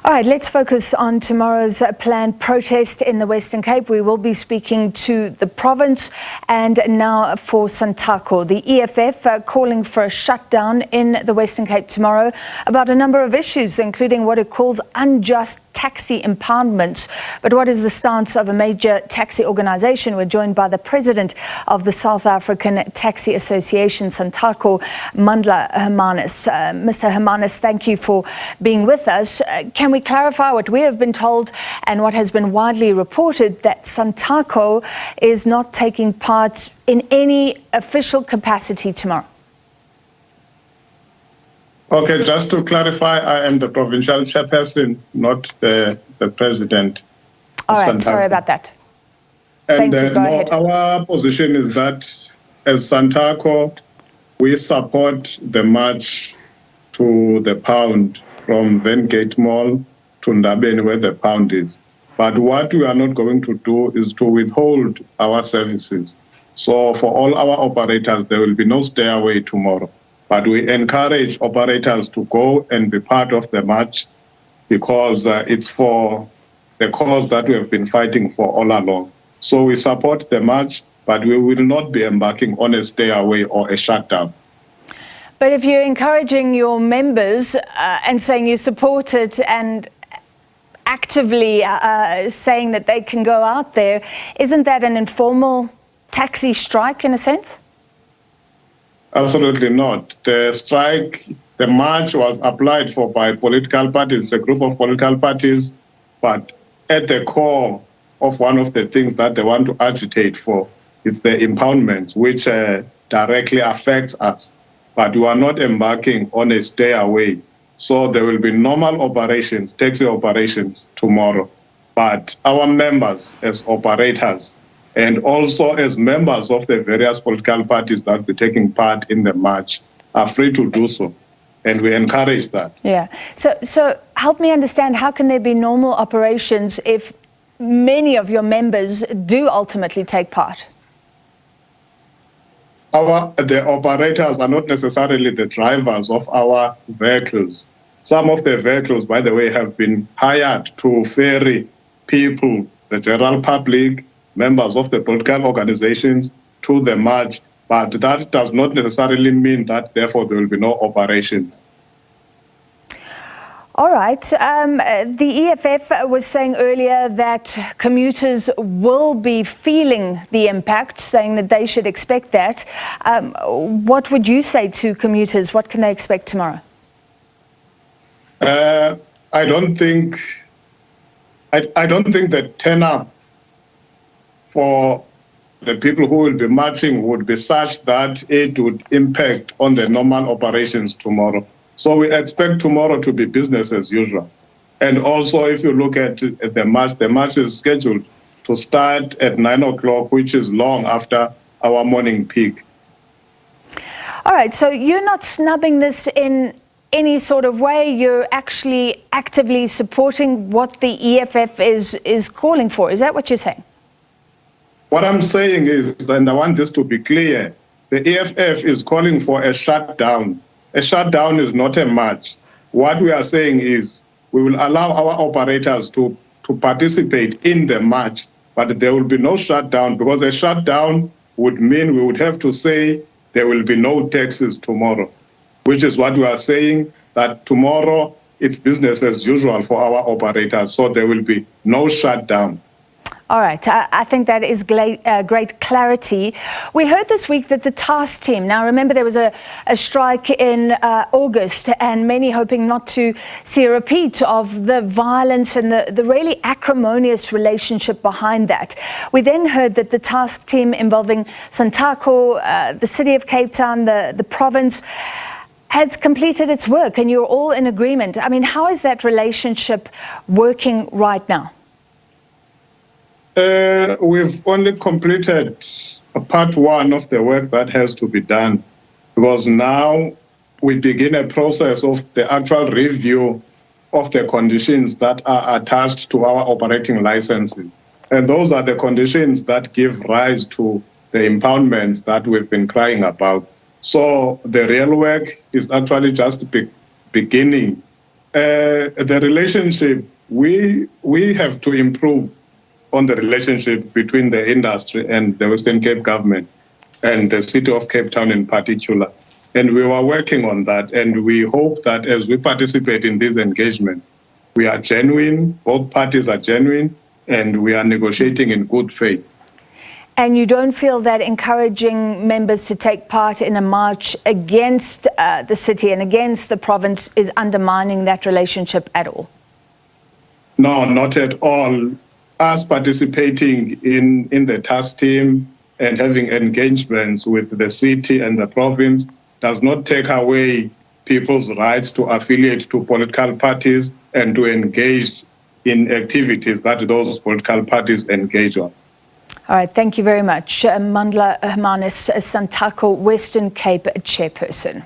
All right, let's focus on tomorrow's planned protest in the Western Cape. We will be speaking to the province and now for Santaco. The EFF calling for a shutdown in the Western Cape tomorrow about a number of issues, including what it calls unjust taxi impoundments. But what is the stance of a major taxi organisation? We're joined by the president of the South African Taxi Association, Santaco, Mandla Hermanus. Mr. Hermanus, thank you for being with us. Can we clarify what we have been told and what has been widely reported, that Santaco is not taking part in any official capacity tomorrow? Okay, just to clarify, I am the provincial chairperson, not the president. All right, sorry about that. And Thank you, go ahead. Our position is that as Santaco, we support the march to the pound from Vengate Mall to Ndabeni, where the pound is. But what we are not going to do is to withhold our services. So for all our operators, there will be no stay away tomorrow. But we encourage operators to go and be part of the march because it's for the cause that we have been fighting for all along. So we support the march, but we will not be embarking on a stay away or a shutdown. But if you're encouraging your members and saying you support it and actively saying that they can go out there, isn't that an informal taxi strike in a sense? Absolutely not. The strike, the march was applied for by political parties, it's a group of political parties, but at the core of one of the things that they want to agitate for is the impoundments, which directly affects us. But we are not embarking on a stay away. So there will be normal operations, taxi operations tomorrow. But our members as operators and also as members of the various political parties that will be taking part in the march are free to do so. And we encourage that. Yeah. So help me understand, how can there be normal operations if many of your members do ultimately take part? The operators are not necessarily the drivers of our vehicles. Some of the vehicles, by the way, have been hired to ferry people, the general public, members of the political organizations to the march, but that does not necessarily mean that therefore there will be no operations. All right. The EFF was saying earlier that commuters will be feeling the impact, saying that they should expect that. What would you say to commuters? What can they expect tomorrow? I don't think the turn-up for the people who will be marching would be such that it would impact on the normal operations tomorrow. So we expect tomorrow to be business as usual. And also, if you look at the march is scheduled to start at 9 o'clock, which is long after our morning peak. All right, so you're not snubbing this in any sort of way. You're actually actively supporting what the EFF is calling for. Is that what you're saying? What I'm saying is, and I want this to be clear, the EFF is calling for a shutdown. A shutdown is not a march. What we are saying is we will allow our operators to participate in the march, but there will be no shutdown, because a shutdown would mean we would have to say there will be no taxis tomorrow, which is what we are saying, that tomorrow it's business as usual for our operators, so there will be no shutdown. All right, I think that is great clarity. We heard this week that the task team, now remember there was a strike in August, and many hoping not to see a repeat of the violence and the really acrimonious relationship behind that. We then heard that the task team involving Santaco, the city of Cape Town, the province, has completed its work, and you're all in agreement. I mean, how is that relationship working right now? We've only completed part one of the work that has to be done, because now we begin a process of the actual review of the conditions that are attached to our operating licenses. And those are the conditions that give rise to the impoundments that we've been crying about. So the real work is actually just beginning The relationship, we have to improve on the relationship between the industry and the Western Cape government and the city of Cape Town in particular. And we were working on that, and we hope that as we participate in this engagement, we are genuine, both parties are genuine, and we are negotiating in good faith. And you don't feel that encouraging members to take part in a march against the city and against the province is undermining that relationship at all? No, not at all. Us participating in the task team and having engagements with the city and the province does not take away people's rights to affiliate to political parties and to engage in activities that those political parties engage on. All right, thank you very much. Mandla Hermanus, Santaco Western Cape chairperson.